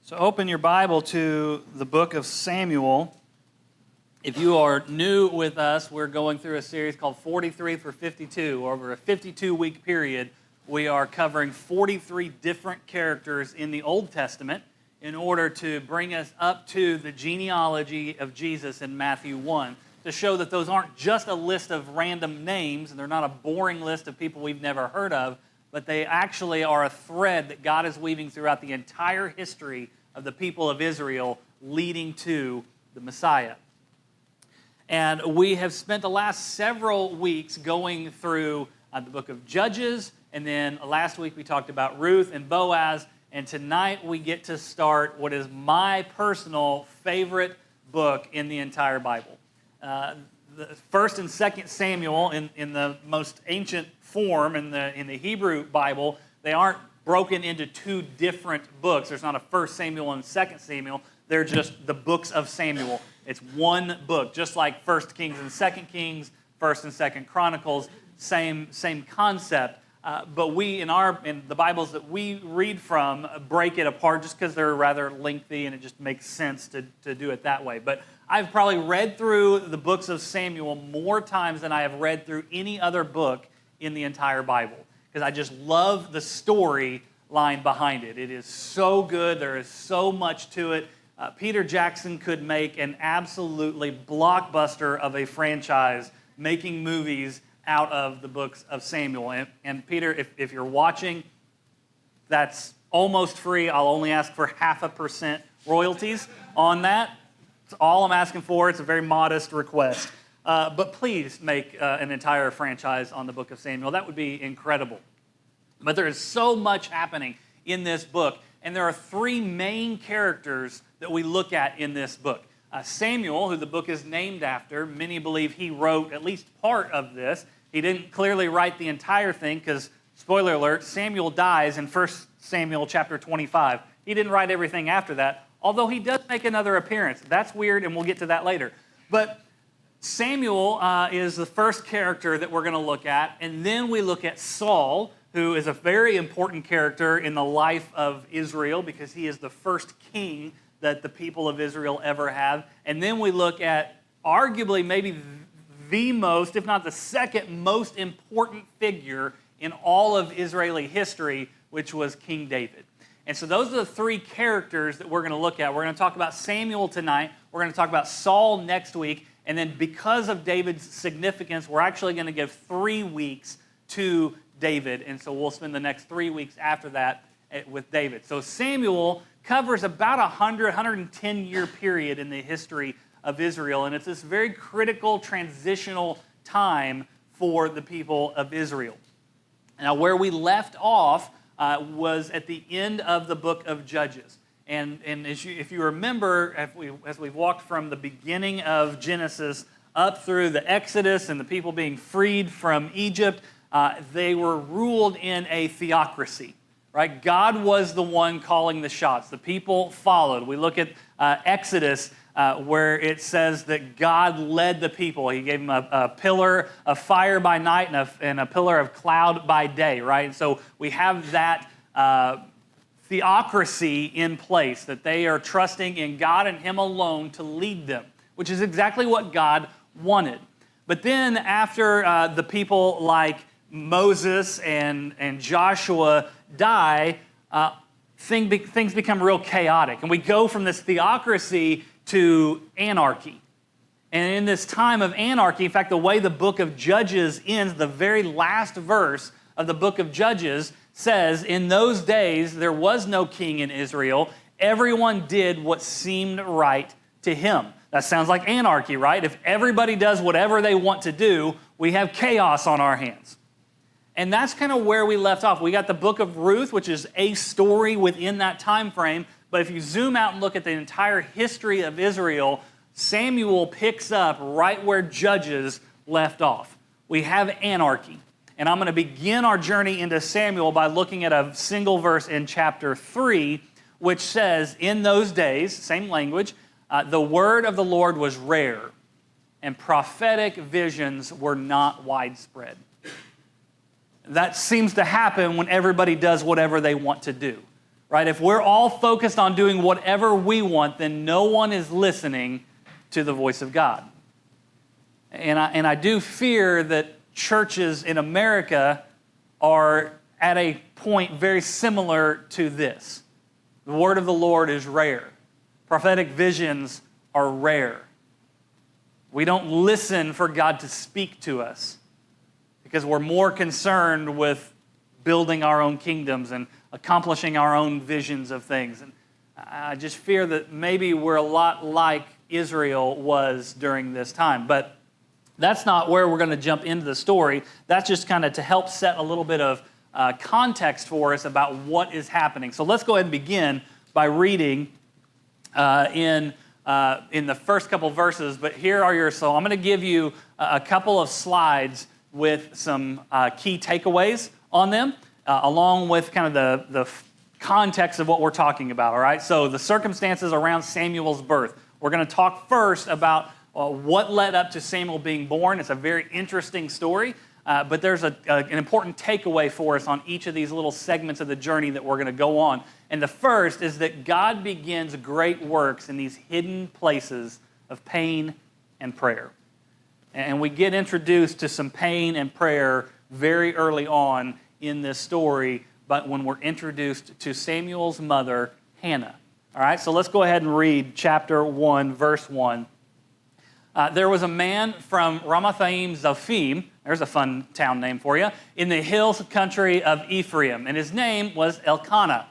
So open your Bible to the book of Samuel. If you are new with us, we're going through a series called 43 for 52. Over a 52-week period, we are covering 43 different characters in the Old Testament in order to bring us up to the genealogy of Jesus in Matthew 1, to show that those aren't just a list of random names, and they're not a boring list of people we've never heard of, but they actually are a thread that God is weaving throughout the entire history of the people of Israel, leading to the Messiah. And we have spent the last several weeks going through the book of Judges, and then last week we talked about Ruth and Boaz, and tonight we get to start what is my personal favorite book in the entire Bible. The 1st and 2nd Samuel, in the most ancient form in the Hebrew Bible, they aren't broken into two different books. There's not a 1 Samuel and 2 Samuel. They're just the books of Samuel. It's one book, just like 1 Kings and 2 Kings, 1st and 2nd Chronicles, same concept. But we, in the Bibles that we read from, break it apart just because they're rather lengthy and it just makes sense to do it that way. But I've probably read through the books of Samuel more times than I have read through any other book in the entire Bible, because I just love the story line behind it. It is so good. There is so much to it. Peter Jackson could make an absolutely blockbuster of a franchise, making movies out of the books of Samuel. And Peter, if you're watching, that's almost free. I'll only ask for 0.5% royalties on that. That's all I'm asking for. It's a very modest request. But please make an entire franchise on the book of Samuel. That would be incredible. But there is so much happening in this book, and there are three main characters that we look at in this book. Samuel, who the book is named after, many believe he wrote at least part of this. He didn't clearly write the entire thing because, spoiler alert, Samuel dies in 1 Samuel chapter 25. He didn't write everything after that, although he does make another appearance. That's weird, and we'll get to that later. But Samuel is the first character that we're going to look at, and then we look at Saul, who is a very important character in the life of Israel because he is the first king that the people of Israel ever have. And then we look at arguably maybe the most, if not the second most important figure in all of Israeli history, which was King David. And so those are the three characters that we're going to look at. We're going to talk about Samuel tonight. We're going to talk about Saul next week. And then because of David's significance, we're actually going to give 3 weeks to David. And so we'll spend the next 3 weeks after that with David. So Samuel covers about 110-year period in the history of Israel. And it's this very critical transitional time for the people of Israel. Now, where we left off was at the end of the book of Judges. And if you remember, as we've walked from the beginning of Genesis up through the Exodus and the people being freed from Egypt, they were ruled in a theocracy, right? God was the one calling the shots. The people followed. We look at Exodus where it says that God led the people. He gave them a pillar of fire by night and a pillar of cloud by day, right? And so we have that theocracy in place, that they are trusting in God and Him alone to lead them, which is exactly what God wanted. But then after the people like Moses and Joshua die, things become real chaotic. And we go from this theocracy to anarchy. And in this time of anarchy, in fact, the way the book of Judges ends, the very last verse of the book of Judges says, in those days there was no king in Israel. Everyone did what seemed right to him. That sounds like anarchy, right? If everybody does whatever they want to do, we have chaos on our hands. And that's kind of where we left off. We got the book of Ruth, which is a story within that time frame. But if you zoom out and look at the entire history of Israel, Samuel picks up right where Judges left off. We have anarchy. And I'm going to begin our journey into Samuel by looking at a single verse in chapter 3, which says, in those days, same language, the word of the Lord was rare, and prophetic visions were not widespread. That seems to happen when everybody does whatever they want to do. right? If we're all focused on doing whatever we want, then no one is listening to the voice of God. And I do fear that churches in America are at a point very similar to this. The word of the Lord is rare. Prophetic visions are rare. We don't listen for God to speak to us because we're more concerned with building our own kingdoms and accomplishing our own visions of things. And I just fear that maybe we're a lot like Israel was during this time. But that's not where we're going to jump into the story. That's just kind of to help set a little bit of context for us about what is happening. So let's go ahead and begin by reading in the first couple verses. But here are your, so I'm going to give you a couple of slides with some key takeaways on them, along with kind of the context of what we're talking about, all right? So the circumstances around Samuel's birth. We're going to talk first about what led up to Samuel being born. It's a very interesting story, but there's an important takeaway for us on each of these little segments of the journey that we're going to go on. And the first is that God begins great works in these hidden places of pain and prayer. And we get introduced to some pain and prayer very early on in this story, but when we're introduced to Samuel's mother, Hannah. All right, so let's go ahead and read chapter 1, verse 1. There was a man from Ramathaim Zophim, there's a fun town name for you, in the hill country of Ephraim, and his name was Elkanah.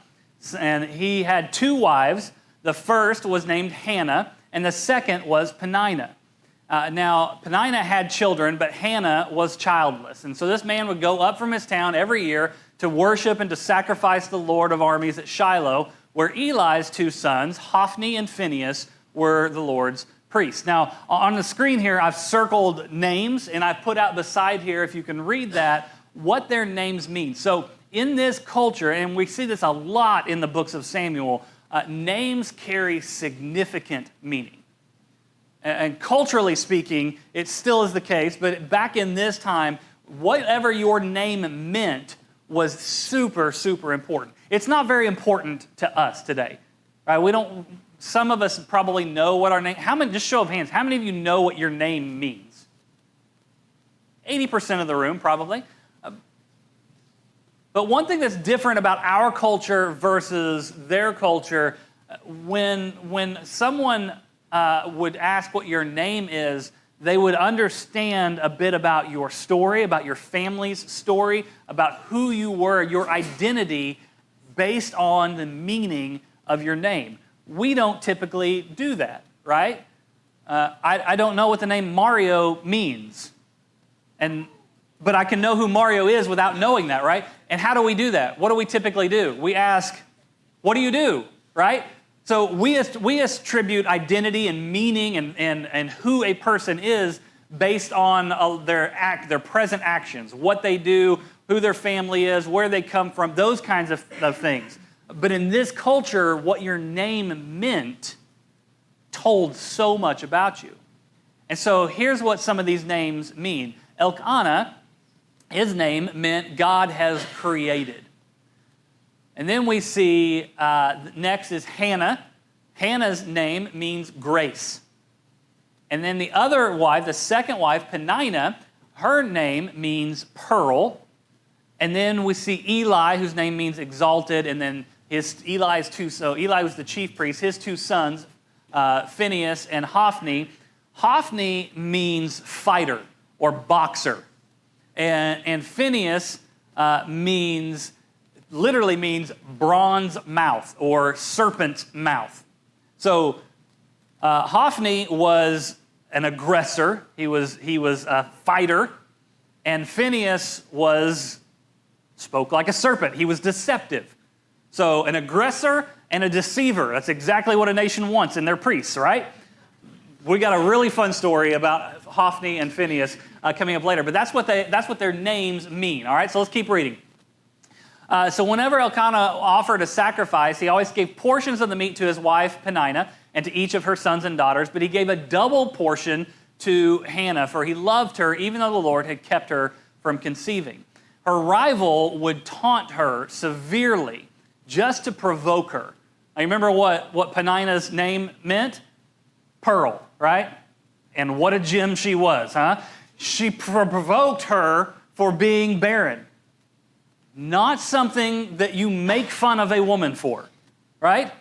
And he had two wives. The first was named Hannah, and the second was Peninnah. Now, Peninnah had children, but Hannah was childless. And so this man would go up from his town every year to worship and to sacrifice the Lord of armies at Shiloh, where Eli's two sons, Hophni and Phinehas, were the Lord's priests. Now, on the screen here, I've circled names, and I've put out beside here, if you can read that, what their names mean. So in this culture, and we see this a lot in the books of Samuel, names carry significant meaning. And culturally speaking, it still is the case, but back in this time, whatever your name meant was super, super important. It's not very important to us today. Right? We don't. Some of us probably know what our name. How many? Just show of hands. How many of you know what your name means? 80% of the room, probably. But one thing that's different about our culture versus their culture, when someone would ask what your name is, they would understand a bit about your story, about your family's story, about who you were, your identity, based on the meaning of your name. We don't typically do that, right? I don't know what the name Mario means, but I can know who Mario is without knowing that, right? And how do we do that? What do we typically do? We ask, what do you do, right? So we attribute identity and meaning and who a person is based on their present actions, what they do, who their family is, where they come from, those kinds of things. But in this culture, what your name meant told so much about you. And so here's what some of these names mean. Elkanah, his name meant God has created. And then we see next is Hannah. Hannah's name means grace. And then the other wife, the second wife, Peninnah, her name means pearl. And then we see Eli, whose name means exalted, and then Eli was the chief priest, his two sons, Phinehas and Hophni. Hophni means fighter or boxer. And Phinehas literally means bronze mouth or serpent mouth. So Hophni was an aggressor. He was a fighter. And Phinehas spoke like a serpent. He was deceptive. So an aggressor and a deceiver. That's exactly what a nation wants in their priests, right? We got a really fun story about Hophni and Phinehas coming up later. But that's what their names mean, all right? So let's keep reading. So whenever Elkanah offered a sacrifice, he always gave portions of the meat to his wife Peninnah and to each of her sons and daughters, but he gave a double portion to Hannah, for he loved her, even though the Lord had kept her from conceiving. Her rival would taunt her severely, just to provoke her. I remember what Peninnah's name meant? Pearl, right? And what a gem she was, huh? She provoked her for being barren. Not something that you make fun of a woman for, right?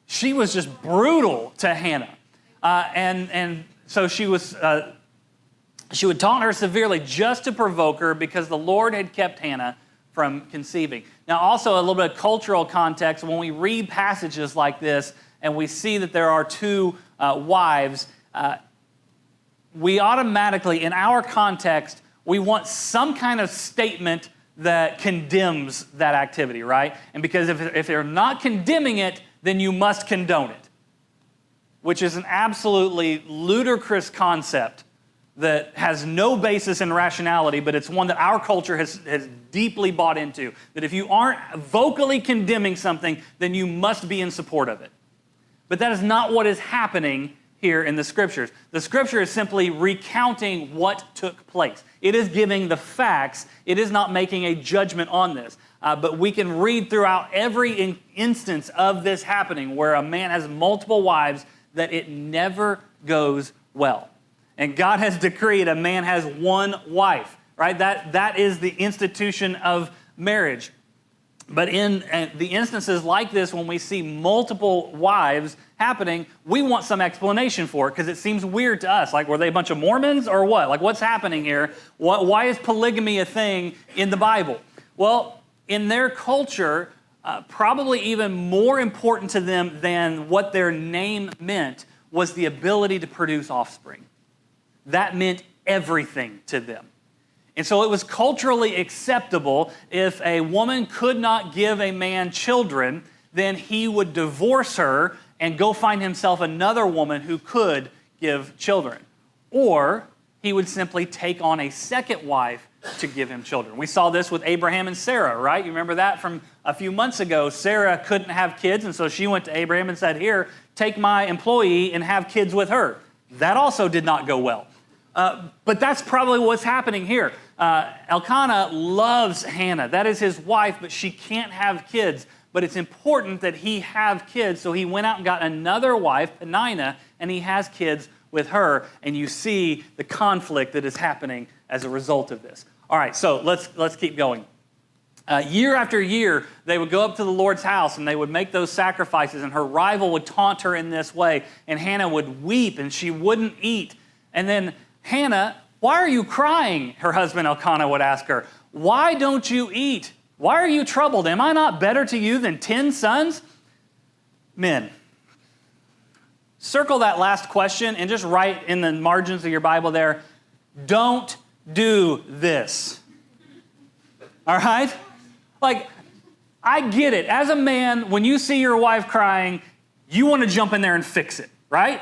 She was just brutal to Hannah. And so she would taunt her severely just to provoke her because the Lord had kept Hannah from conceiving. Now, also a little bit of cultural context. When we read passages like this and we see that there are two wives, we automatically, in our context, we want some kind of statement that condemns that activity, right? And because if they're not condemning it, then you must condone it, which is an absolutely ludicrous concept that has no basis in rationality, but it's one that our culture has deeply bought into, that if you aren't vocally condemning something, then you must be in support of it. But that is not what is happening here in the Scriptures. The Scripture is simply recounting what took place. It is giving the facts. It is not making a judgment on this. But we can read throughout every instance of this happening where a man has multiple wives that it never goes well. And God has decreed a man has one wife, right? That is the institution of marriage. But in the instances like this, when we see multiple wives happening, we want some explanation for it because it seems weird to us. Like, were they a bunch of Mormons or what? Like, what's happening here? Why is polygamy a thing in the Bible? Well, in their culture, probably even more important to them than what their name meant was the ability to produce offspring. That meant everything to them. And so it was culturally acceptable if a woman could not give a man children, then he would divorce her and go find himself another woman who could give children. Or he would simply take on a second wife to give him children. We saw this with Abraham and Sarah, right? You remember that from a few months ago. Sarah couldn't have kids, and so she went to Abraham and said, "Here, take my employee and have kids with her." That also did not go well. But that's probably what's happening here. Elkanah loves Hannah. That is his wife, but she can't have kids. But it's important that he have kids, so he went out and got another wife, Peninnah, and he has kids with her. And you see the conflict that is happening as a result of this. All right, so let's keep going. Year after year, they would go up to the Lord's house and they would make those sacrifices, and her rival would taunt her in this way, and Hannah would weep and she wouldn't eat. And then Hannah, "Why are you crying?" her husband Elkanah would ask her. "Why don't you eat? Why are you troubled? Am I not better to you than 10 sons? Men, circle that last question and just write in the margins of your Bible there, "Don't do this." All right? Like, I get it. As a man, when you see your wife crying, you want to jump in there and fix it, right?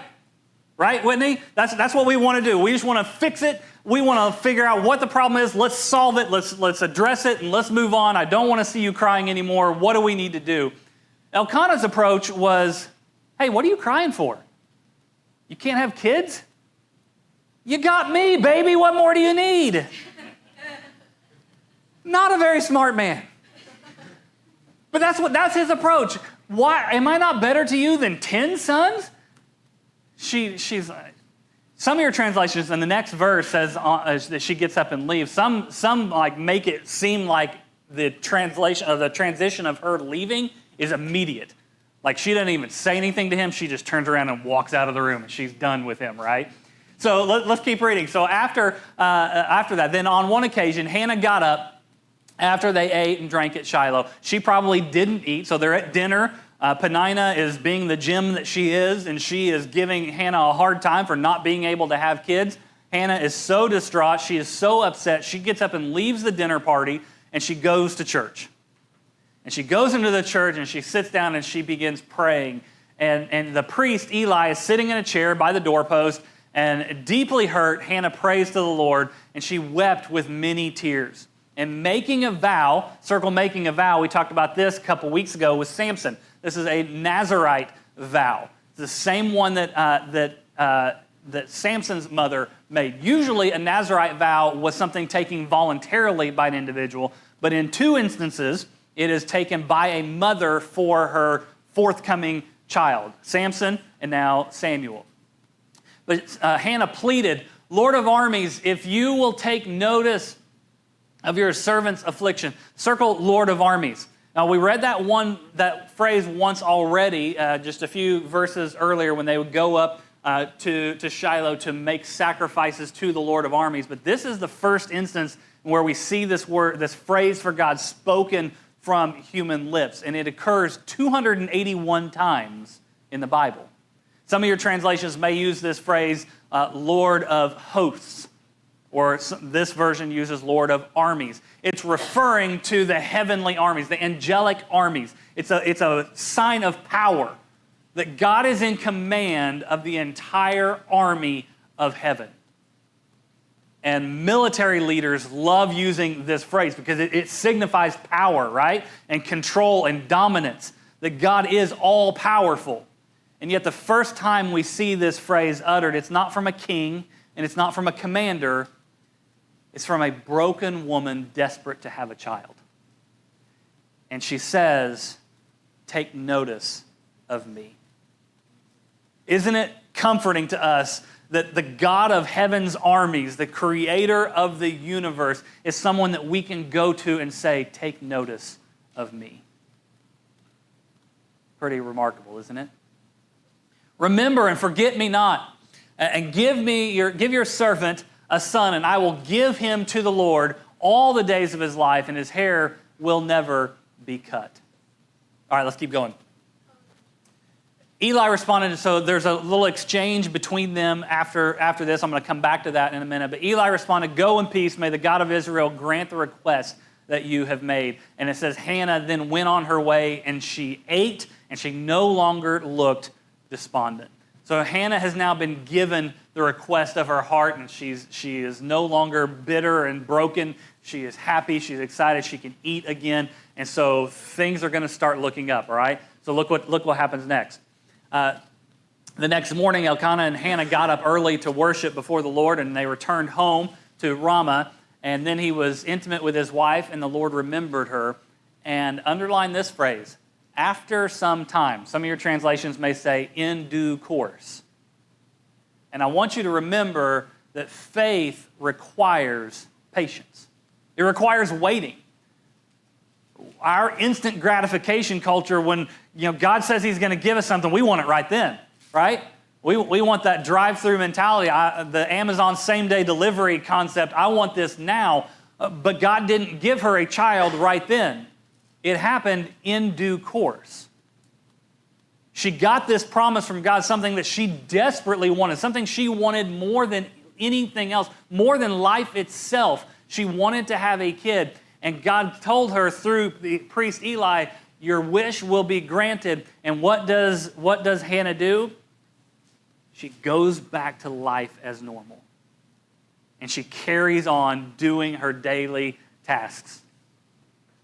Right, Whitney? That's what we want to do. We just want to fix it. We want to figure out what the problem is. Let's solve it. Let's address it, and let's move on. I don't want to see you crying anymore. What do we need to do? Elkanah's approach was, "Hey, what are you crying for? You can't have kids? You got me, baby. What more do you need?" Not a very smart man. But that's his approach. Why am I not better to you than 10 sons? She's some of your translations in the next verse says that she gets up and leaves. Some like make it seem like the transition of her leaving is immediate. Like she doesn't even say anything to him. She just turns around and walks out of the room and she's done with him, right? So let's keep reading. So after that, then on one occasion, Hannah got up after they ate and drank at Shiloh. She probably didn't eat, so they're at dinner. Peninnah is being the gem that she is, and she is giving Hannah a hard time for not being able to have kids. Hannah is so distraught. She is so upset. She gets up and leaves the dinner party, and she goes to church. And she goes into the church, and she sits down, and she begins praying. And the priest, Eli, is sitting in a chair by the doorpost, and deeply hurt, Hannah prays to the Lord, and she wept with many tears. And making a vow, circle making a vow, we talked about this a couple weeks ago with Samson. This is a Nazirite vow. It's the same one that Samson's mother made. Usually a Nazirite vow was something taken voluntarily by an individual, but in two instances, it is taken by a mother for her forthcoming child, Samson and now Samuel. But Hannah pleaded, Lord of armies, if you will take notice of your servant's affliction. Circle Lord of armies. Now, we read that phrase once already, just a few verses earlier when they would go up to Shiloh to make sacrifices to the Lord of armies. But this is the first instance where we see this phrase for God spoken from human lips. And it occurs 281 times in the Bible. Some of your translations may use this phrase, Lord of hosts, or this version uses Lord of armies. It's referring to the heavenly armies, the angelic armies. It's a sign of power that God is in command of the entire army of heaven. And military leaders love using this phrase because it signifies power, right? And control and dominance, that God is all-powerful. And yet the first time we see this phrase uttered, it's not from a king and it's not from a commander. It's from a broken woman desperate to have a child. And she says, take notice of me. Isn't it comforting to us that the God of heaven's armies, the creator of the universe, is someone that we can go to and say, take notice of me? Pretty remarkable, isn't it? Remember and forget me not, and give your servant a son, and I will give him to the Lord all the days of his life, and his hair will never be cut. All right, let's keep going. Eli responded, so there's a little exchange between them after this. I'm going to come back to that in a minute. But Eli responded, go in peace. May the God of Israel grant the request that you have made. And it says, Hannah then went on her way, and she ate, and she no longer looked despondent. So Hannah has now been given the request of her heart, and she is no longer bitter and broken. She is happy. She's excited. She can eat again. And so things are going to start looking up, all right? So look what happens next. The next morning, Elkanah and Hannah got up early to worship before the Lord, and they returned home to Ramah. And then he was intimate with his wife, and the Lord remembered her. And underline this phrase, after some time. Some of your translations may say, in due course. And I want you to remember that faith requires patience. It requires waiting. Our instant gratification culture, when God says he's going to give us something, we want it right then, right? We want that drive-through mentality, the Amazon same-day delivery concept. I want this now. But God didn't give her a child right then. It happened in due course. She got this promise from God, something that she desperately wanted, something she wanted more than anything else, more than life itself. She wanted to have a kid. And God told her through the priest Eli, your wish will be granted. And what does Hannah do? She goes back to life as normal. And she carries on doing her daily tasks.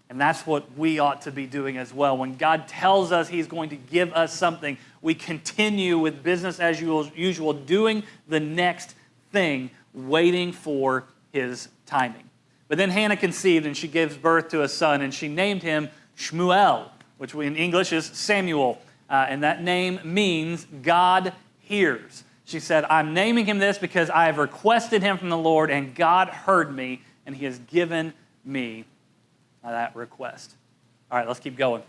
And that's what we ought to be doing as well. When God tells us he's going to give us something, we continue with business as usual, doing the next thing, waiting for his timing. But then Hannah conceived, and she gives birth to a son, and she named him Shmuel, which in English is Samuel. And that name means God hears. She said, I'm naming him this because I have requested him from the Lord, and God heard me, and he has given me that request. All right, let's keep going.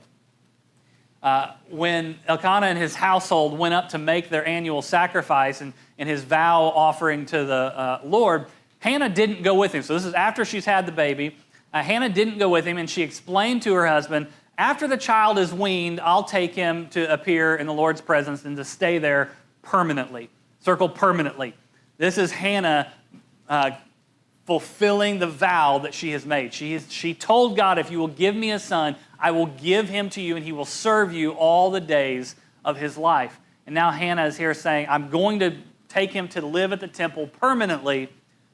When Elkanah and his household went up to make their annual sacrifice and his vow offering to the Lord, Hannah didn't go with him. So this is after she's had the baby. Hannah didn't go with him, and she explained to her husband, after the child is weaned, I'll take him to appear in the Lord's presence and to stay there permanently. Circle permanently. This is Hannah fulfilling the vow that she has made. She told God, if you will give me a son, I will give him to you, and he will serve you all the days of his life. And now Hannah is here saying, I'm going to take him to live at the temple permanently,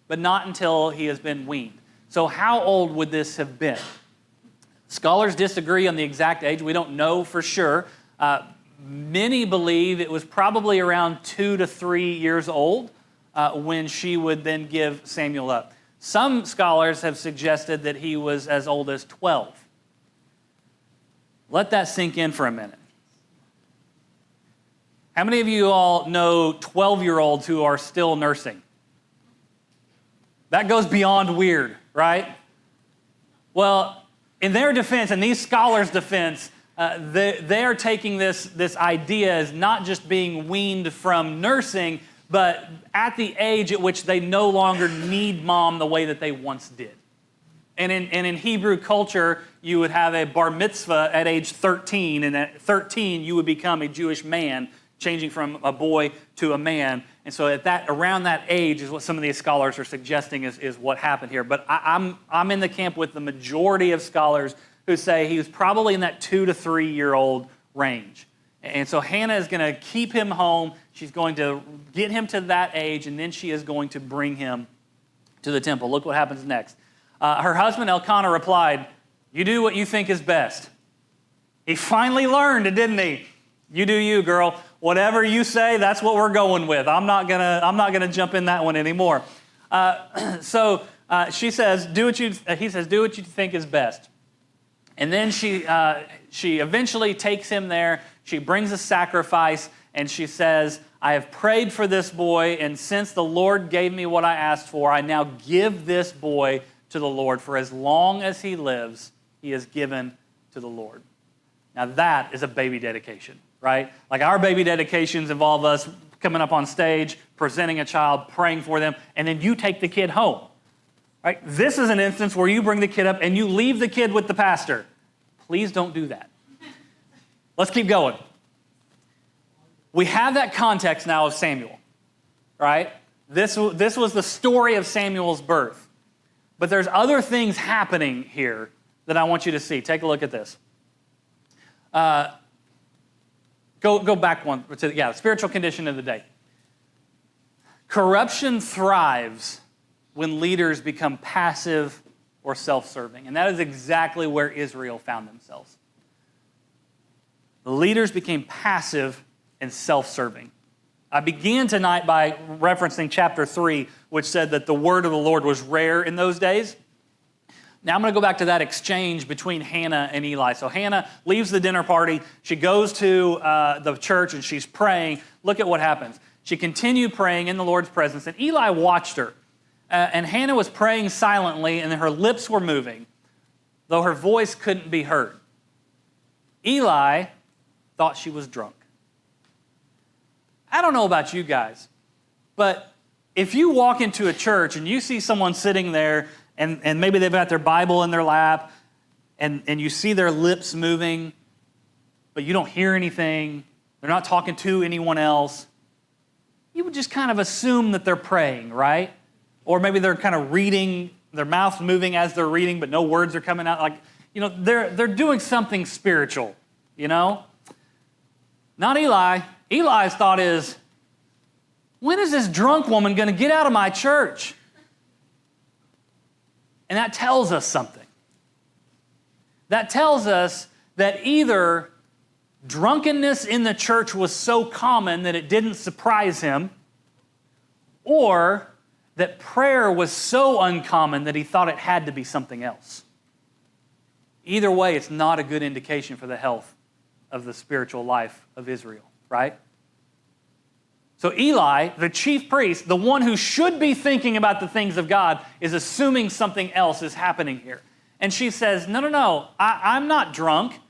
but not until he has been weaned. So how old would this have been? Scholars disagree on the exact age. We don't know for sure. Many believe it was probably around 2 to 3 years old when she would then give Samuel up. Some scholars have suggested that he was as old as 12. Let that sink in for a minute. How many of you all know 12-year-olds who are still nursing? That goes beyond weird, right? Well, in their defense, in these scholars' defense, they are taking this idea as not just being weaned from nursing, but at the age at which they no longer need mom the way that they once did. And in Hebrew culture, you would have a bar mitzvah at age 13, and at 13 you would become a Jewish man, changing from a boy to a man. And so around that age is what some of these scholars are suggesting is what happened here. But I'm in the camp with the majority of scholars who say he was probably in that 2 to 3 year old range. And so Hannah is going to keep him home. She's going to get him to that age, and then she is going to bring him to the temple. Look what happens next. Her husband Elkanah replied, "You do what you think is best." He finally learned, didn't he? You do you, girl. Whatever you say, that's what we're going with. I'm not gonna jump in that one anymore. She says, he says, "Do what you think is best." And then she eventually takes him there. She brings a sacrifice, and she says, "I have prayed for this boy, and since the Lord gave me what I asked for, I now give this boy to the Lord. For as long as he lives, he is given to the Lord." Now that is a baby dedication, right? Like our baby dedications involve us coming up on stage, presenting a child, praying for them, and then you take the kid home. Right? This is an instance where you bring the kid up and you leave the kid with the pastor. Please don't do that. Let's keep going. We have that context now of Samuel, right? This was the story of Samuel's birth. But there's other things happening here that I want you to see. Take a look at this. Go back one to spiritual condition of the day. Corruption thrives when leaders become passive or self-serving. And that is exactly where Israel found themselves. The leaders became passive and self-serving. I began tonight by referencing chapter 3, which said that the word of the Lord was rare in those days. Now I'm going to go back to that exchange between Hannah and Eli. So Hannah leaves the dinner party. She goes to the church and she's praying. Look at what happens. She continued praying in the Lord's presence, and Eli watched her. And Hannah was praying silently, and her lips were moving, though her voice couldn't be heard. Eli thought she was drunk. I don't know about you guys, but if you walk into a church and you see someone sitting there, and maybe they've got their Bible in their lap, and you see their lips moving, but you don't hear anything, they're not talking to anyone else, you would just kind of assume that they're praying, right? Or maybe they're kind of reading, their mouth's moving as they're reading, but no words are coming out. Like, they're doing something spiritual, Not Eli. Eli's thought is, when is this drunk woman going to get out of my church? And that tells us something. That tells us that either drunkenness in the church was so common that it didn't surprise him, or that prayer was so uncommon that he thought it had to be something else. Either way, it's not a good indication for the health of the spiritual life of Israel, right? So Eli, the chief priest, the one who should be thinking about the things of God, is assuming something else is happening here. And she says, no, I'm not drunk.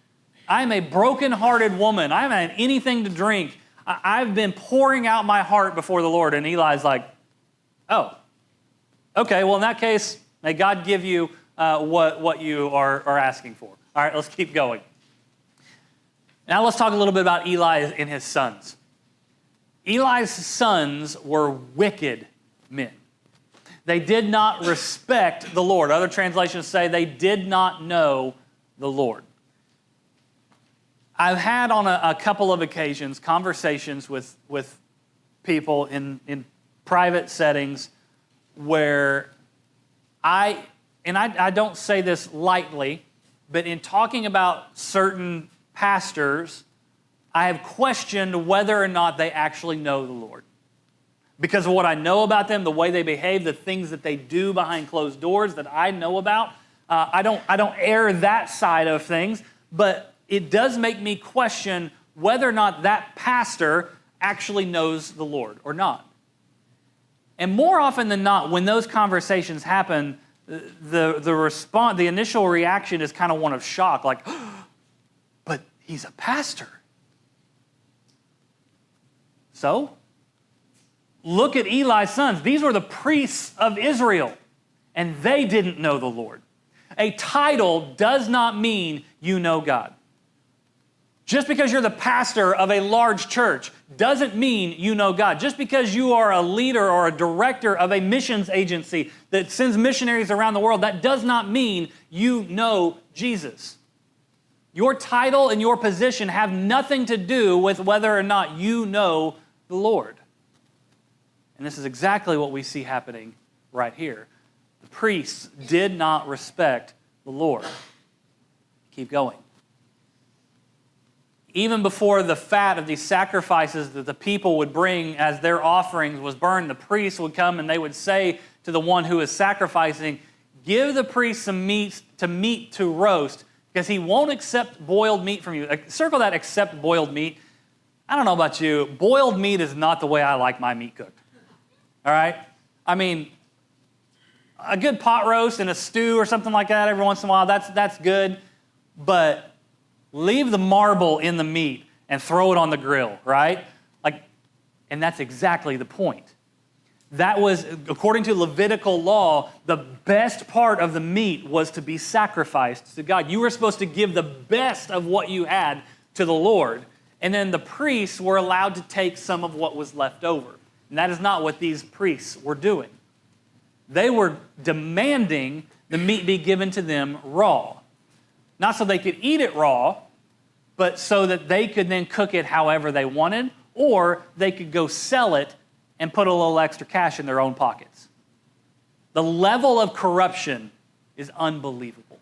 I'm a broken-hearted woman. I haven't had anything to drink. I've been pouring out my heart before the Lord. And Eli's like, oh, okay, well, in that case, may God give you what you are asking for. All right, let's keep going. Now let's talk a little bit about Eli and his sons. Eli's sons were wicked men. They did not respect the Lord. Other translations say they did not know the Lord. I've had on a couple of occasions conversations with people in private settings where I don't say this lightly, but in talking about certain pastors, I have questioned whether or not they actually know the Lord. Because of what I know about them, the way they behave, the things that they do behind closed doors that I know about, I don't air that side of things. But it does make me question whether or not that pastor actually knows the Lord or not. And more often than not, when those conversations happen, the initial reaction is kind of one of shock, like, but he's a pastor. So, look at Eli's sons. These were the priests of Israel, and they didn't know the Lord. A title does not mean you know God. Just because you're the pastor of a large church doesn't mean you know God. Just because you are a leader or a director of a missions agency that sends missionaries around the world, that does not mean you know Jesus. Your title and your position have nothing to do with whether or not you know the Lord. And this is exactly what we see happening right here. The priests did not respect the Lord. Keep going. Even before the fat of these sacrifices that the people would bring as their offerings was burned, the priests would come and they would say to the one who is sacrificing, give the priest some meat to roast, because he won't accept boiled meat from you. Circle that, accept boiled meat. I don't know about you, boiled meat is not the way I like my meat cooked. All right? I mean, a good pot roast and a stew or something like that every once in a while, that's good, but leave the marble in the meat and throw it on the grill, right? And that's exactly the point. That was, according to Levitical law, the best part of the meat was to be sacrificed to God. You were supposed to give the best of what you had to the Lord, and then the priests were allowed to take some of what was left over. And that is not what these priests were doing. They were demanding the meat be given to them raw. Not so they could eat it raw, but so that they could then cook it however they wanted, or they could go sell it and put a little extra cash in their own pockets. The level of corruption is unbelievable.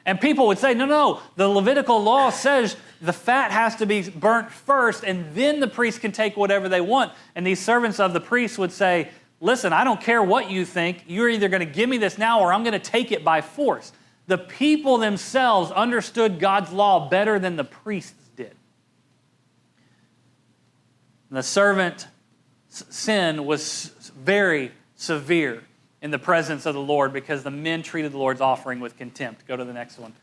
And people would say, no, the Levitical law says the fat has to be burnt first, and then the priest can take whatever they want. And these servants of the priest would say, listen, I don't care what you think. You're either going to give me this now or I'm going to take it by force. The people themselves understood God's law better than the priests did. And the servant's sin was very severe in the presence of the Lord because the men treated the Lord's offering with contempt. Go to the next one.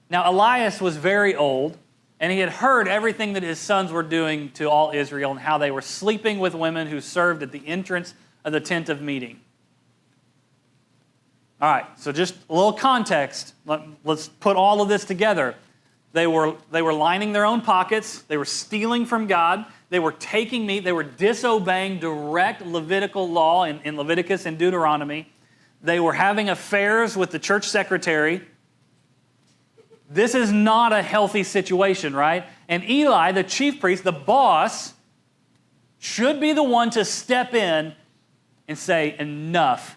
Now, Elias was very old, and he had heard everything that his sons were doing to all Israel and how they were sleeping with women who served at the entrance of the tent of meeting. All right, so just a little context. Let's put all of this together. They were lining their own pockets. They were stealing from God. They were taking meat. They were disobeying direct Levitical law in Leviticus and Deuteronomy. They were having affairs with the church secretary. This is not a healthy situation, right? And Eli, the chief priest, the boss, should be the one to step in and say, enough,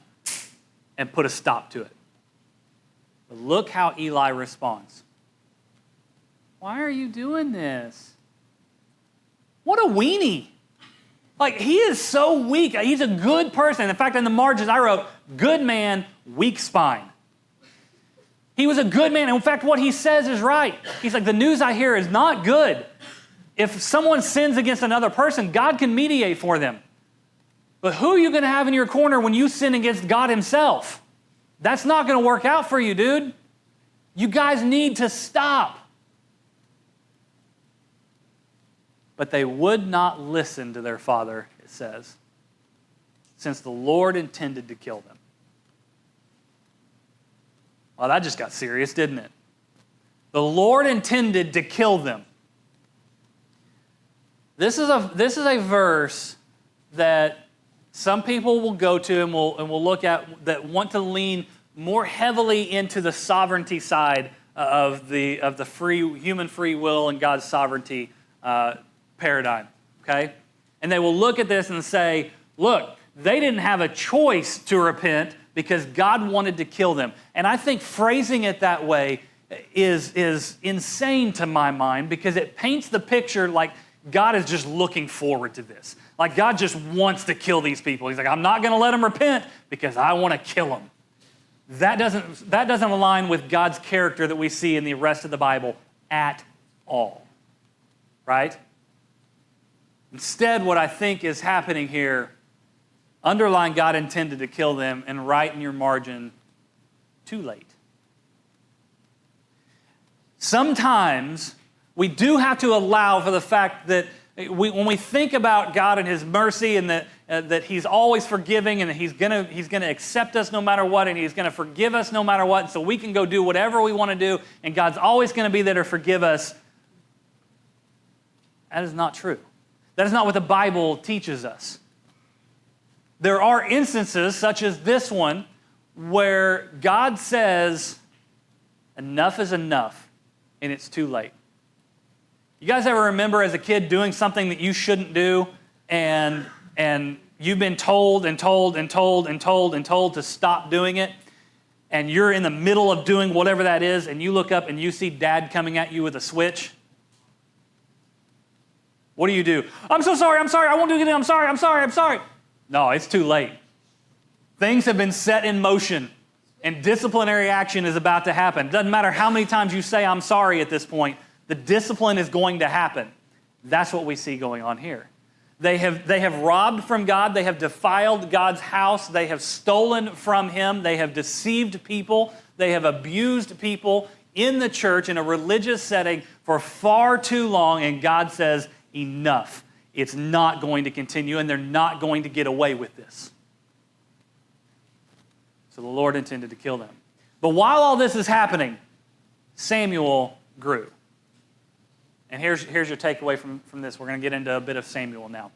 and put a stop to it. But look how Eli responds. Why are you doing this? What a weenie. He is so weak. He's a good person. In fact, in the margins, I wrote, good man, weak spine. He was a good man. In fact, what he says is right. He's like, the news I hear is not good. If someone sins against another person, God can mediate for them. But who are you going to have in your corner when you sin against God himself? That's not going to work out for you, dude. You guys need to stop. But they would not listen to their father, it says, since the Lord intended to kill them. Well, that just got serious, didn't it? The Lord intended to kill them. This is a verse that some people will go to and will look at that want to lean more heavily into the sovereignty side of the human free will and God's sovereignty paradigm. Okay, and they will look at this and say, "Look, they didn't have a choice to repent because God wanted to kill them." And I think phrasing it that way is insane to my mind because it paints the picture like God is just looking forward to this. Like God just wants to kill these people. He's like, I'm not going to let them repent because I want to kill them. That doesn't align with God's character that we see in the rest of the Bible at all. Right? Instead, what I think is happening here, underline God intended to kill them, and write in your margin, too late. Sometimes we do have to allow for the fact that when we think about God and His mercy and that He's always forgiving and that He's gonna accept us no matter what and He's gonna forgive us no matter what, and so we can go do whatever we want to do and God's always gonna be there to forgive us, that is not true. That is not what the Bible teaches us. There are instances, such as this one, where God says, enough is enough, and it's too late. You guys ever remember as a kid doing something that you shouldn't do, and you've been told and told and told and told and told to stop doing it, and you're in the middle of doing whatever that is, and you look up and you see Dad coming at you with a switch? What do? I'm so sorry, I won't do it again, I'm sorry. No, it's too late. Things have been set in motion, and disciplinary action is about to happen. Doesn't matter how many times you say, I'm sorry at this point, the discipline is going to happen. That's what we see going on here. They have robbed from God, they have defiled God's house, they have stolen from Him, they have deceived people, they have abused people in the church in a religious setting for far too long, and God says, enough. It's not going to continue, and they're not going to get away with this. So the Lord intended to kill them. But while all this is happening, Samuel grew. And here's your takeaway from this. We're going to get into a bit of Samuel now.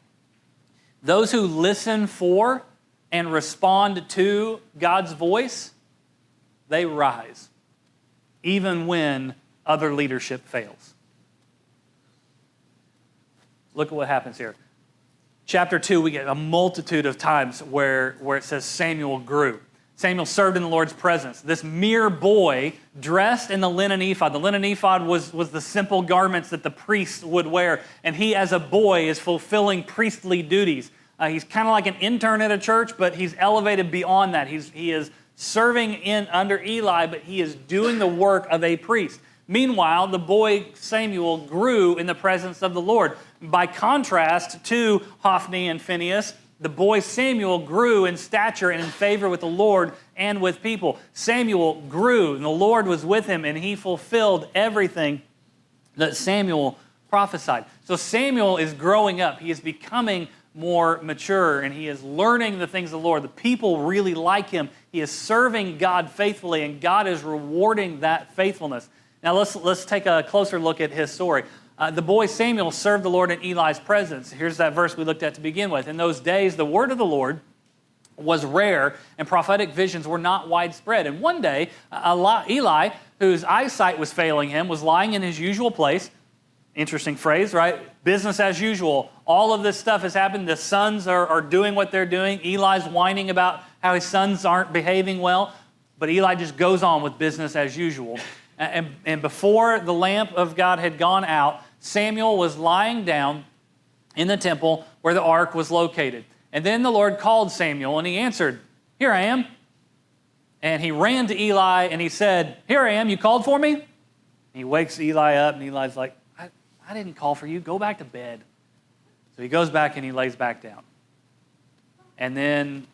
Those who listen for and respond to God's voice, they rise, even when other leadership fails. Look at what happens here. Chapter 2, we get a multitude of times where it says Samuel grew. Samuel served in the Lord's presence. This mere boy dressed in the linen ephod. The linen ephod was the simple garments that the priests would wear. And he, as a boy, is fulfilling priestly duties. He's kind of like an intern at a church, but he's elevated beyond that. He is serving under Eli, but he is doing the work of a priest. Meanwhile, the boy Samuel grew in the presence of the Lord. By contrast to Hophni and Phinehas, the boy Samuel grew in stature and in favor with the Lord and with people. Samuel grew, and the Lord was with him, and he fulfilled everything that Samuel prophesied. So Samuel is growing up. He is becoming more mature, and he is learning the things of the Lord. The people really like him. He is serving God faithfully, and God is rewarding that faithfulness. Now let's take a closer look at his story. The boy Samuel served the Lord in Eli's presence. Here's that verse we looked at to begin with. In those days, the word of the Lord was rare, and prophetic visions were not widespread. And one day, Eli, whose eyesight was failing him, was lying in his usual place. Interesting phrase, right? Business as usual. All of this stuff has happened. The sons are doing what they're doing. Eli's whining about how his sons aren't behaving well. But Eli just goes on with business as usual. And before the lamp of God had gone out, Samuel was lying down in the temple where the ark was located. And then the Lord called Samuel, and he answered, "Here I am." And he ran to Eli, and he said, "Here I am, you called for me?" And he wakes Eli up, and Eli's like, I didn't call for you, go back to bed. So he goes back and he lays back down. And then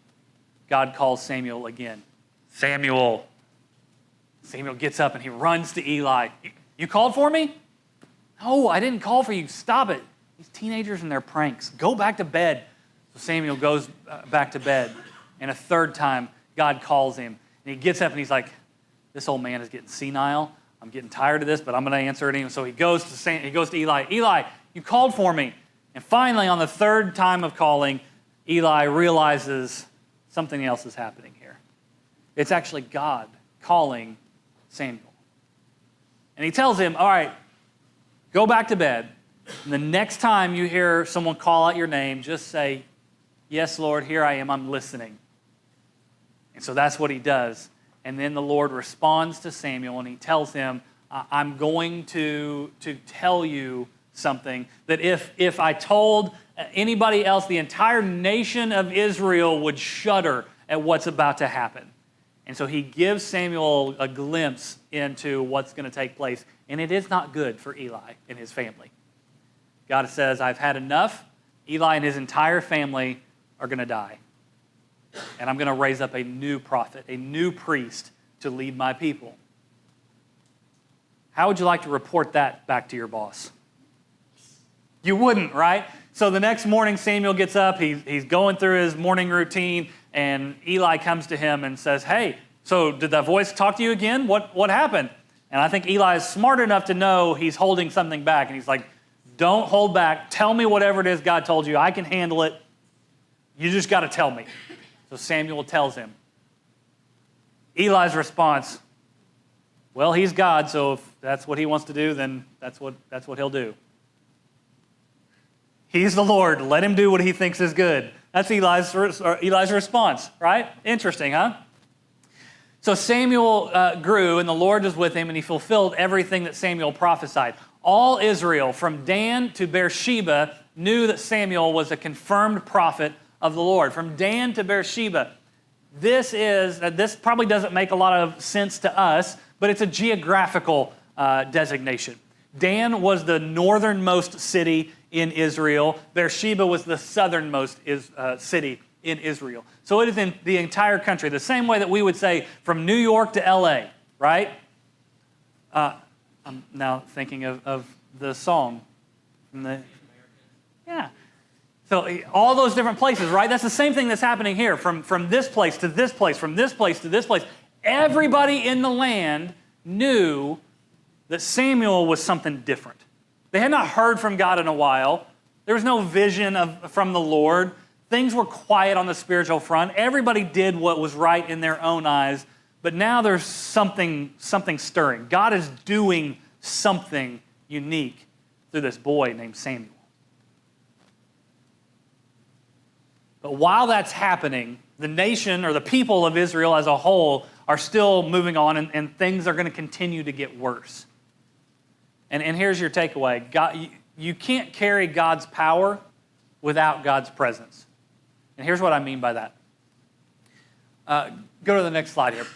God calls Samuel again. Samuel gets up and he runs to Eli. "You called for me?" "No, I didn't call for you. Stop it. These teenagers and their pranks. Go back to bed." So Samuel goes back to bed. And a third time, God calls him. And he gets up and he's like, "This old man is getting senile. I'm getting tired of this, but I'm going to answer it anyway." So he goes to Eli. "Eli, you called for me." And finally, on the third time of calling, Eli realizes something else is happening here. It's actually God calling Samuel. And he tells him, "All right, go back to bed. And the next time you hear someone call out your name, just say, 'Yes, Lord, here I am, I'm listening.'" And so that's what he does. And then the Lord responds to Samuel, and he tells him, "I'm going to tell you something that if I told anybody else, the entire nation of Israel would shudder at what's about to happen." And so he gives Samuel a glimpse into what's going to take place. And it is not good for Eli and his family. God says, I've had enough. Eli and his entire family are going to die. And I'm going to raise up a new prophet, a new priest to lead my people. How would you like to report that back to your boss? You wouldn't, right? So the next morning, Samuel gets up. He's going through his morning routine, and Eli comes to him and says, hey, so did that voice talk to you again? What happened? And I think Eli is smart enough to know he's holding something back. And he's like, don't hold back. Tell me whatever it is God told you. I can handle it. You just got to tell me. So Samuel tells him. Eli's response, well, he's God, so if that's what he wants to do, then that's what he'll do. He's the Lord. Let him do what he thinks is good. That's Eli's response, right? Interesting, huh? So Samuel grew, and the Lord was with him, and he fulfilled everything that Samuel prophesied. All Israel, from Dan to Beersheba, knew that Samuel was a confirmed prophet of the Lord. From Dan to Beersheba, this probably doesn't make a lot of sense to us, but it's a geographical designation. Dan was the northernmost city in Israel. Beersheba was the southernmost city in Israel. So it is in the entire country, the same way that we would say from New York to LA, right? I'm now thinking of the song. Yeah. So all those different places, right? That's the same thing that's happening here. From this place to this place, from this place to this place. Everybody in the land knew that Samuel was something different. They had not heard from God in a while. There was no vision from the Lord. Things were quiet on the spiritual front. Everybody did what was right in their own eyes. But now there's something stirring. God is doing something unique through this boy named Samuel. But while that's happening, the nation or the people of Israel as a whole are still moving on, and things are going to continue to get worse. And here's your takeaway. God, you can't carry God's power without God's presence. And here's what I mean by that. Go to the next slide here.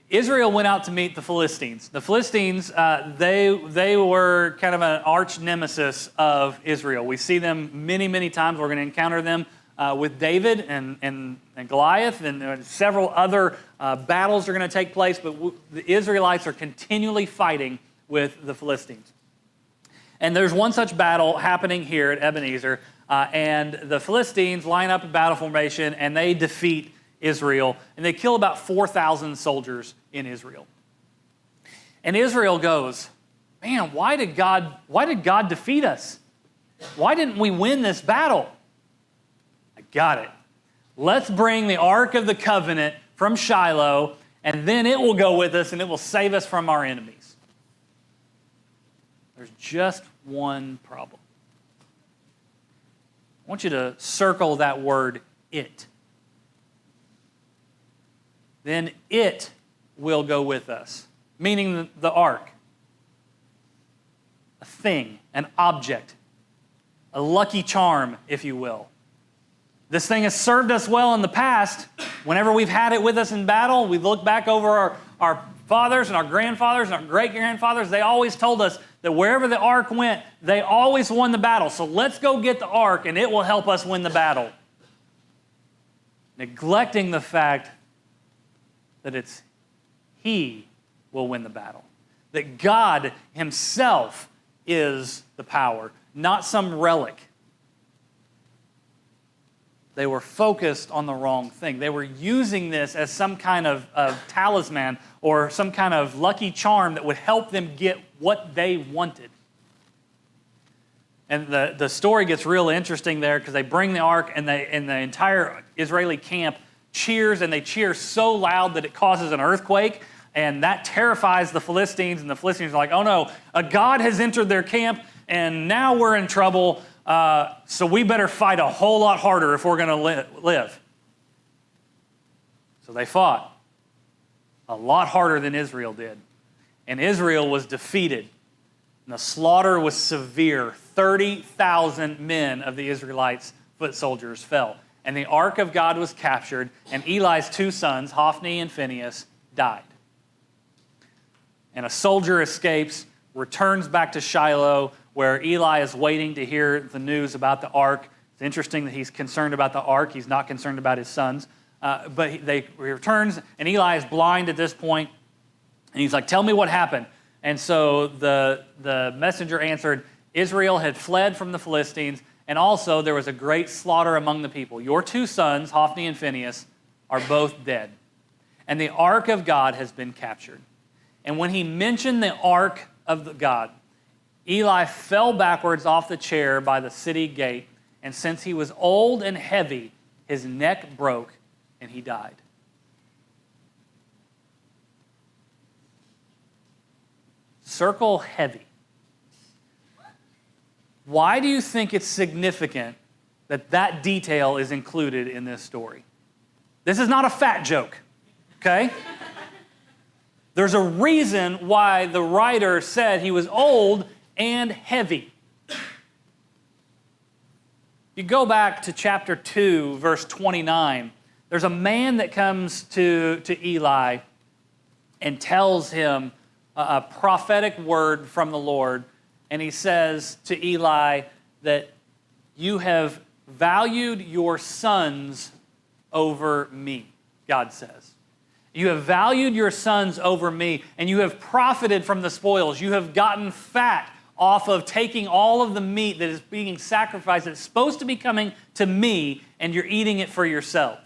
Israel went out to meet the Philistines. The Philistines, they were kind of an arch nemesis of Israel. We see them many, many times. We're going to encounter them with David and Goliath, and several other battles are going to take place, but the Israelites are continually fighting with the Philistines. And there's one such battle happening here at Ebenezer, and the Philistines line up in battle formation, and they defeat Israel, and they kill about 4,000 soldiers in Israel. And Israel goes, man, why did God defeat us? Why didn't we win this battle? I got it. Let's bring the Ark of the Covenant from Shiloh, and then it will go with us, and it will save us from our enemies. There's just one problem. I want you to circle that word, it. Then it will go with us, meaning the ark. A thing, an object, a lucky charm, if you will. This thing has served us well in the past. Whenever we've had it with us in battle, we look back over our fathers and our grandfathers and our great-grandfathers. They always told us that wherever the ark went, they always won the battle. So let's go get the ark, and it will help us win the battle. Neglecting the fact that it's He will win the battle. That God Himself is the power, not some relic. They were focused on the wrong thing. They were using this as some kind of talisman or some kind of lucky charm that would help them get what they wanted. And the story gets real interesting there because they bring the ark, and the entire Israeli camp cheers, and they cheer so loud that it causes an earthquake, and that terrifies the Philistines, and the Philistines are like, oh no, a god has entered their camp, and now we're in trouble, so we better fight a whole lot harder if we're going to live. So they fought a lot harder than Israel did, and Israel was defeated, and the slaughter was severe. 30,000 men of the Israelites' foot soldiers fell. And the ark of God was captured, and Eli's two sons, Hophni and Phinehas, died. And a soldier escapes, returns back to Shiloh, where Eli is waiting to hear the news about the ark. It's interesting that he's concerned about the ark. He's not concerned about his sons. But he returns, and Eli is blind at this point, and he's like, tell me what happened. And so the messenger answered, Israel had fled from the Philistines, and also there was a great slaughter among the people. Your 2 sons, Hophni and Phinehas, are both dead, and the ark of God has been captured. And when he mentioned the ark of God, Eli fell backwards off the chair by the city gate, and since he was old and heavy, his neck broke, and he died. Circle heavy. Why do you think it's significant that that detail is included in this story? This is not a fat joke, okay? There's a reason why the writer said he was old and heavy. You go back to chapter 2, verse 29. There's a man that comes to Eli and tells him a prophetic word from the Lord. And he says to Eli that you have valued your sons over me, God says. You have valued your sons over me, and you have profited from the spoils. You have gotten fat off of taking all of the meat that is being sacrificed, that's supposed to be coming to me, and you're eating it for yourself.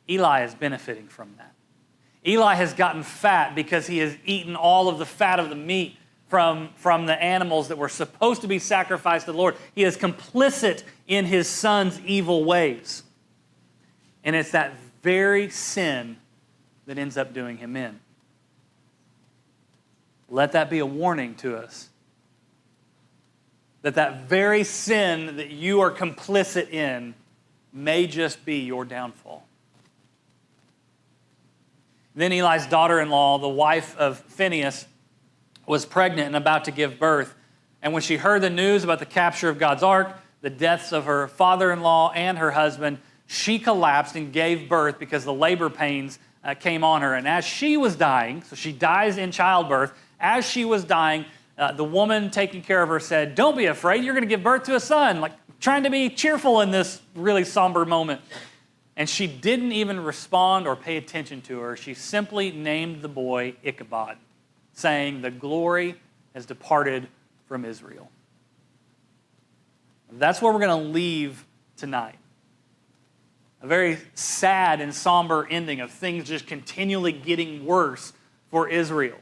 Eli is benefiting from that. Eli has gotten fat because he has eaten all of the fat of the meat from the animals that were supposed to be sacrificed to the Lord. He is complicit in his son's evil ways. And it's that very sin that ends up doing him in. Let that be a warning to us. That very sin that you are complicit in may just be your downfall. Then Eli's daughter-in-law, the wife of Phinehas, was pregnant and about to give birth. And when she heard the news about the capture of God's ark, the deaths of her father-in-law and her husband, she collapsed and gave birth because the labor pains came on her. And as she was dying, so she dies in childbirth, as she was dying, the woman taking care of her said, don't be afraid, you're going to give birth to a son. Like trying to be cheerful in this really somber moment. And she didn't even respond or pay attention to her. She simply named the boy Ichabod, saying, the glory has departed from Israel. That's where we're going to leave tonight. A very sad and somber ending of things just continually getting worse for Israel.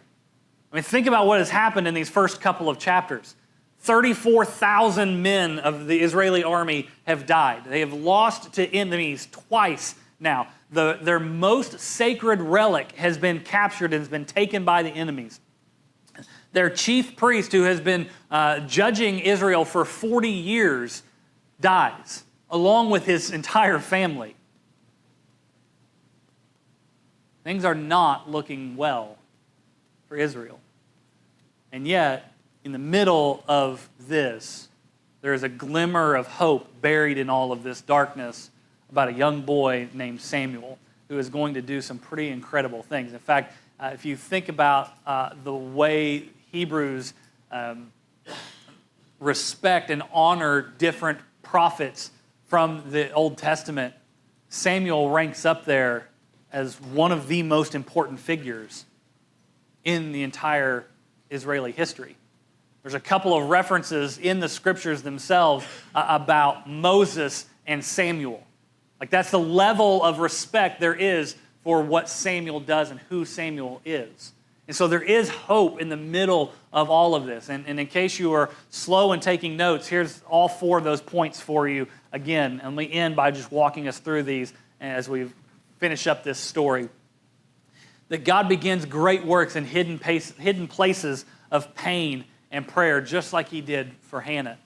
I mean, think about what has happened in these first couple of chapters. 34,000 men of the Israeli army have died. They have lost to enemies twice now. Their most sacred relic has been captured and has been taken by the enemies. Their chief priest, who has been judging Israel for 40 years, dies, along with his entire family. Things are not looking well for Israel. And yet, in the middle of this, there is a glimmer of hope buried in all of this darkness about a young boy named Samuel who is going to do some pretty incredible things. In fact, if you think about the way Hebrews respect and honor different prophets from the Old Testament, Samuel ranks up there as one of the most important figures in the entire Israeli history. There's a couple of references in the scriptures themselves about Moses and Samuel. Like that's the level of respect there is for what Samuel does and who Samuel is. And so there is hope in the middle of all of this. And in case you are slow in taking notes, here's all 4 of those points for you again. And we end by just walking us through these as we finish up this story. That God begins great works in hidden places of pain and prayer, just like he did for Hannah.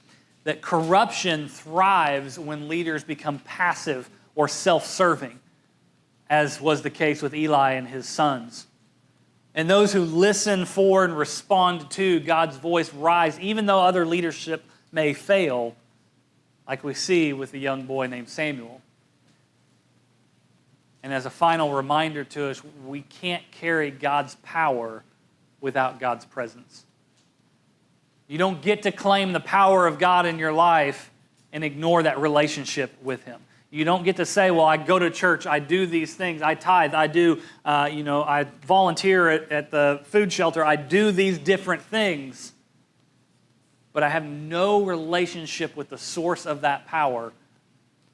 That corruption thrives when leaders become passive or self-serving, as was the case with Eli and his sons. And those who listen for and respond to God's voice rise, even though other leadership may fail, like we see with the young boy named Samuel. And as a final reminder to us, we can't carry God's power without God's presence. You don't get to claim the power of God in your life and ignore that relationship with Him. You don't get to say, well, I go to church, I do these things, I tithe, I do, I volunteer at the food shelter, I do these different things, but I have no relationship with the source of that power,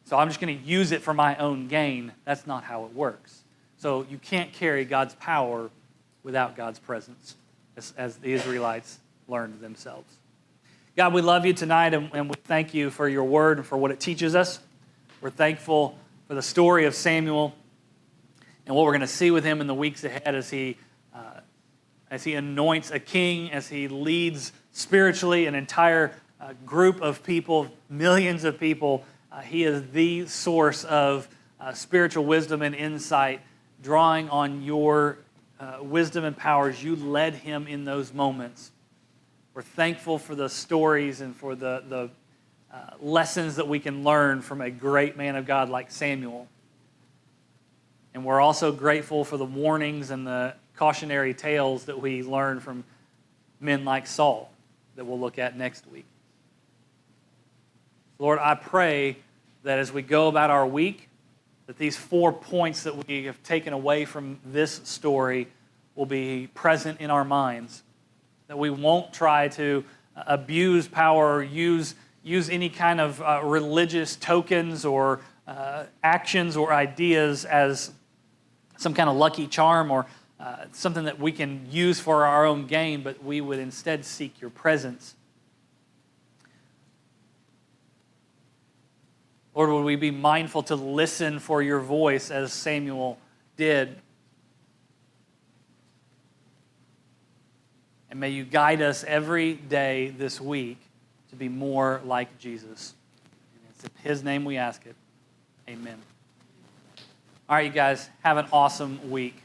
so I'm just going to use it for my own gain. That's not how it works. So you can't carry God's power without God's presence, as the Israelites learned themselves. God, we love you tonight, and we thank you for your word and for what it teaches us. We're thankful for the story of Samuel and what we're going to see with him in the weeks ahead as he anoints a king, as he leads spiritually an entire group of people, millions of people. He is the source of spiritual wisdom and insight, drawing on your wisdom and powers. You led him in those moments. We're thankful for the stories and for the lessons that we can learn from a great man of God like Samuel. And we're also grateful for the warnings and the cautionary tales that we learn from men like Saul that we'll look at next week. Lord, I pray that as we go about our week, that these 4 points that we have taken away from this story will be present in our minds, that we won't try to abuse power or use any kind of religious tokens or actions or ideas as some kind of lucky charm or something that we can use for our own gain, but we would instead seek your presence. Lord, would we be mindful to listen for your voice as Samuel did? And may you guide us every day this week to be more like Jesus. It's in his name we ask it. Amen. All right, you guys, have an awesome week.